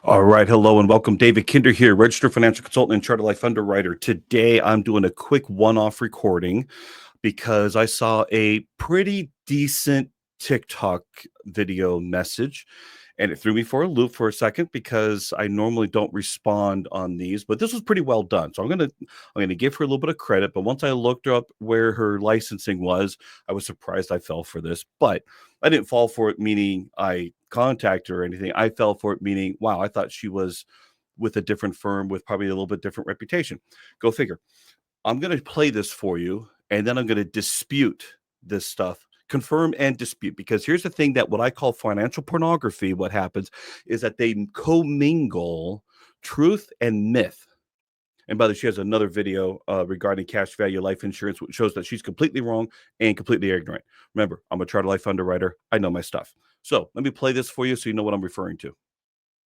All right. Hello and welcome. David Kinder here, registered financial consultant and charter life underwriter. Today, I'm doing a quick one-off recording because I saw a pretty decent TikTok video message and it threw me for a loop for a second because I normally don't respond on these, but this was pretty well done. So I'm gonna give her a little bit of credit. But once I looked up where her licensing was, I was surprised I fell for this. But I didn't fall for it, meaning I contacted her or anything. I fell for it, meaning, wow, I thought she was with a different firm with probably a little bit different reputation. Go figure. I'm going to play this for you, and then I'm going to dispute this stuff, confirm and dispute. Because here's the thing that what I call financial pornography, what happens is that they commingle truth and myth. And by the way, she has another video regarding cash value life insurance, which shows that she's completely wrong and completely ignorant. Remember, I'm a charter life underwriter. I know my stuff. So let me play this for you so you know what I'm referring to.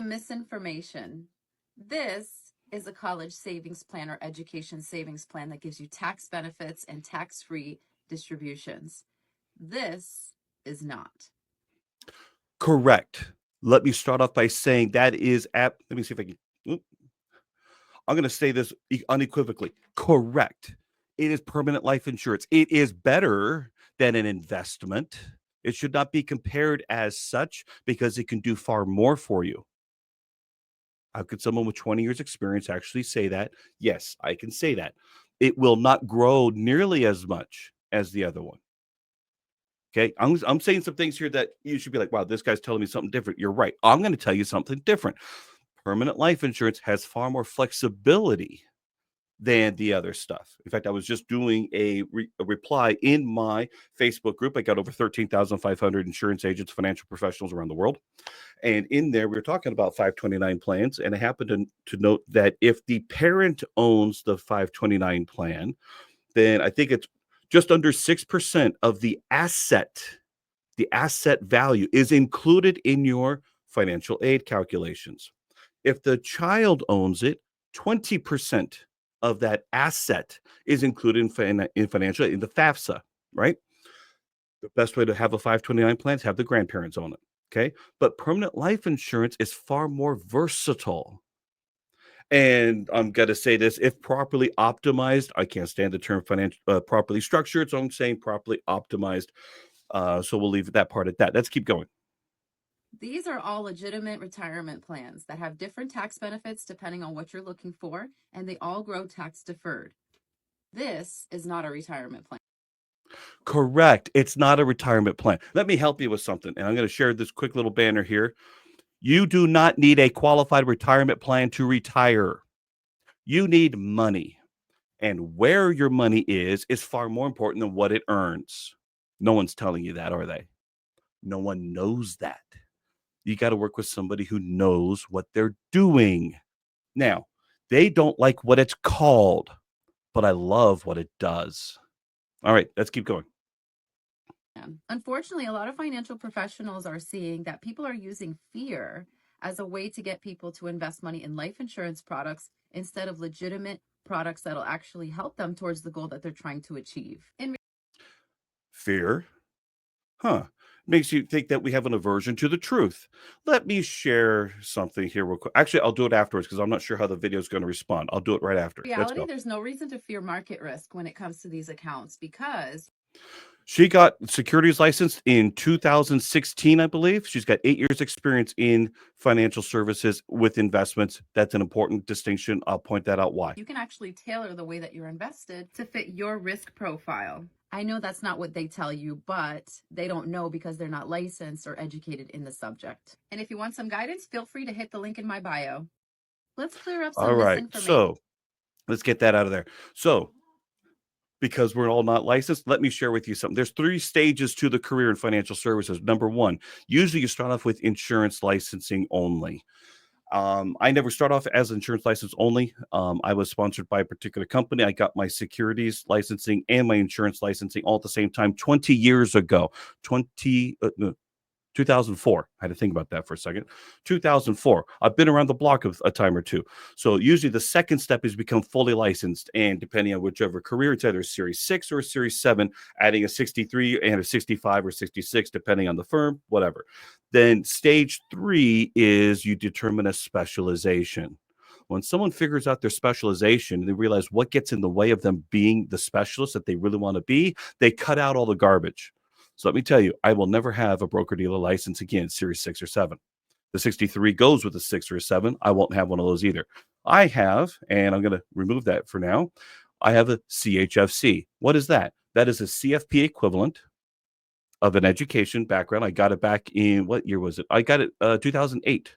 Misinformation. This is a college savings plan or education savings plan that gives you tax benefits and tax-free distributions. This is not. Correct. Let me start off by saying that is let me see if I can. I'm going to say this unequivocally. Correct. It is permanent life insurance. It is better than an investment. It should not be compared as such because it can do far more for you. How could someone with 20 years experience actually say that? Yes, I can say that. It will not grow nearly as much as the other one. Okay, I'm saying some things here that you should be like, wow, this guy's telling me something different. You're right. I'm going to tell you something different. Permanent life insurance has far more flexibility than the other stuff. In fact, I was just doing a reply in my Facebook group. I got over 13,500 insurance agents, financial professionals around the world. And in there, we were talking about 529 plans. And I happened to note that if the parent owns the 529 plan, then I think it's just under 6% of the asset value is included in your financial aid calculations. If the child owns it, 20% of that asset is included in financial aid, in the FAFSA, right? The best way to have a 529 plan is have the grandparents own it. Okay. But permanent life insurance is far more versatile. And I'm going to say this, if properly optimized, I can't stand the term properly structured. So I'm saying properly optimized. So we'll leave that part at that. Let's keep going. These are all legitimate retirement plans that have different tax benefits depending on what you're looking for, and they all grow tax deferred. This is not a retirement plan. Correct. It's not a retirement plan. Let me help you with something. And I'm going to share this quick little banner here. You do not need a qualified retirement plan to retire. You need money. And where your money is far more important than what it earns. No one's telling you that, are they? No one knows that. You got to work with somebody who knows what they're doing. Now, they don't like what it's called, but I love what it does. All right, let's keep going. Unfortunately, a lot of financial professionals are seeing that people are using fear as a way to get people to invest money in life insurance products instead of legitimate products that'll actually help them towards the goal that they're trying to achieve. Fear? Huh. Makes you think that we have an aversion to the truth. Let me share something here real quick. Actually, I'll do it afterwards because I'm not sure how the video is going to respond. I'll do it right after. In reality, there's no reason to fear market risk when it comes to these accounts because she got securities licensed in 2016, I believe. She's got 8 years experience in financial services with investments. That's an important distinction. I'll point that out why. You can actually tailor the way that you're invested to fit your risk profile. I know that's not what they tell you, but they don't know because they're not licensed or educated in the subject. And if you want some guidance, feel free to hit the link in my bio. Let's clear up some misinformation. So let's get that out of there. So because we're all not licensed, let me share with you something. There's 3 stages to the career in financial services. Number 1, usually you start off with insurance licensing only. I never start off as insurance license only. I was sponsored by a particular company. I got my securities licensing and my insurance licensing all at the same time 20 years ago. 2004. I had to think about that for a second. 2004. I've been around the block a time or two. So usually the second step is become fully licensed. And depending on whichever career, it's either a Series 6 or a Series 7, adding a 63 and a 65 or 66, depending on the firm, whatever. Then stage 3 is you determine a specialization. When someone figures out their specialization and they realize what gets in the way of them being the specialist that they really want to be, they cut out all the garbage. So let me tell you, I will never have a broker-dealer license again, Series 6 or 7. The 63 goes with a 6 or a 7. I won't have one of those either. I have, and I'm going to remove that for now, I have a CHFC. What is that? That is a CFP equivalent of an education background. I got it back in, what year was it? I got it 2008.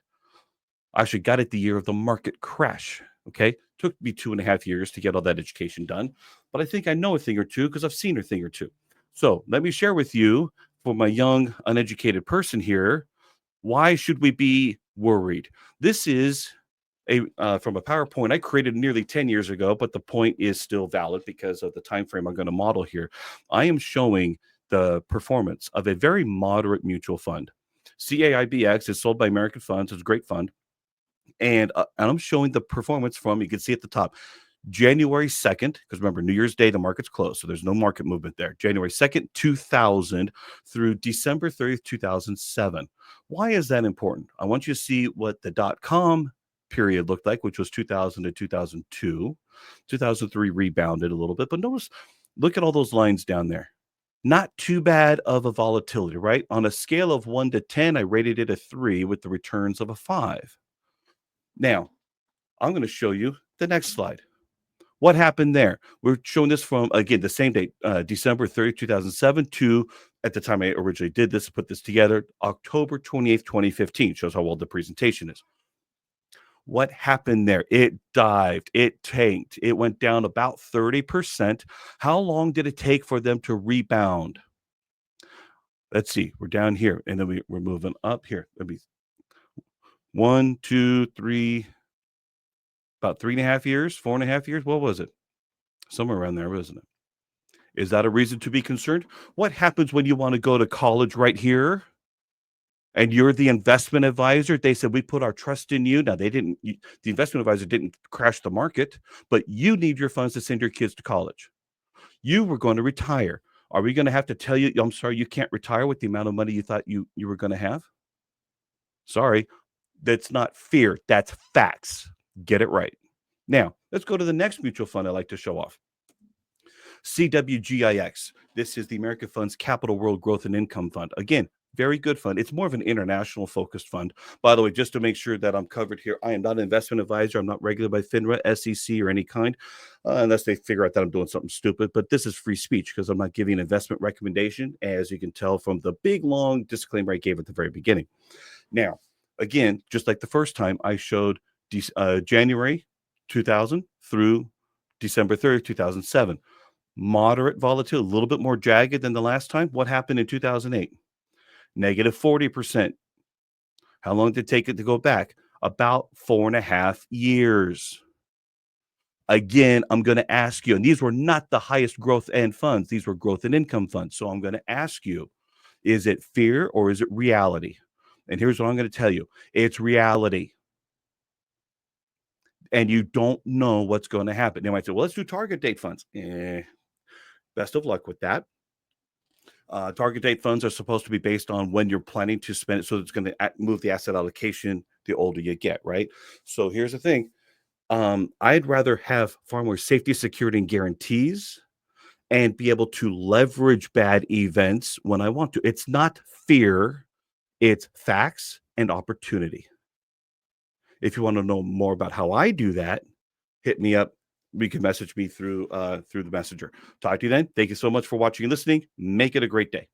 I actually got it the year of the market crash. Okay. Took me 2.5 years to get all that education done. But I think I know a thing or two because I've seen a thing or two. So let me share with you, for my young, uneducated person here, why should we be worried? This is from a PowerPoint I created nearly 10 years ago, but the point is still valid because of the time frame I'm going to model here. I am showing the performance of a very moderate mutual fund. CAIBX is sold by American Funds. It's a great fund. And I'm showing the performance from, you can see at the top, January 2nd, because remember, New Year's Day, the market's closed, so there's no market movement there. January 2nd, 2000 through December 30th, 2007. Why is that important? I want you to see what the dot-com period looked like, which was 2000 to 2002. 2003 rebounded a little bit, but notice, look at all those lines down there. Not too bad of a volatility, right? On a scale of 1 to 10, I rated it a 3 with the returns of a 5. Now, I'm going to show you the next slide. What happened there? We're showing this from, again, the same date, December 30th, 2007 to, at the time I originally did this, put this together, October 28th, 2015. Shows how well the presentation is. What happened there? It dived, it tanked, it went down about 30%. How long did it take for them to rebound? Let's see, we're down here, and then we're moving up here. Let me 1, 2, 3, about 3.5 years, 4.5 years. What was it? Somewhere around there, wasn't it? Is that a reason to be concerned? What happens when you want to go to college right here and you're the investment advisor? They said, we put our trust in you. Now, the investment advisor didn't crash the market, but you need your funds to send your kids to college. You were going to retire. Are we going to have to tell you, I'm sorry, you can't retire with the amount of money you thought you were going to have? Sorry, that's not fear. That's facts. Get it right. Now, let's go to the next mutual fund I like to show off. CWGIX. This is the American Funds Capital World Growth and Income Fund. Again, very good fund. It's more of an international focused fund. By the way, just to make sure that I'm covered here, I am not an investment advisor. I'm not regulated by FINRA, SEC, or any kind, unless they figure out that I'm doing something stupid. But this is free speech because I'm not giving an investment recommendation, as you can tell from the big, long disclaimer I gave at the very beginning. Now, again, just like the first time, I showed January 2000 through December 30th, 2007. Moderate volatility, a little bit more jagged than the last time. What happened in 2008? Negative 40%. How long did it take it to go back? About 4.5 years. Again, I'm going to ask you, and these were not the highest growth end funds. These were growth and income funds. So I'm going to ask you, is it fear or is it reality? And here's what I'm going to tell you. It's reality. And you don't know what's going to happen. They might say, well, let's do target date funds. Best of luck with that. Target date funds are supposed to be based on when you're planning to spend it. So it's going to move the asset allocation the older you get, right? So here's the thing. I'd rather have far more safety, security, and guarantees and be able to leverage bad events when I want to. It's not fear. It's facts and opportunity. If you want to know more about how I do that, hit me up. You can message me through the messenger. Talk to you then. Thank you so much for watching and listening. Make it a great day.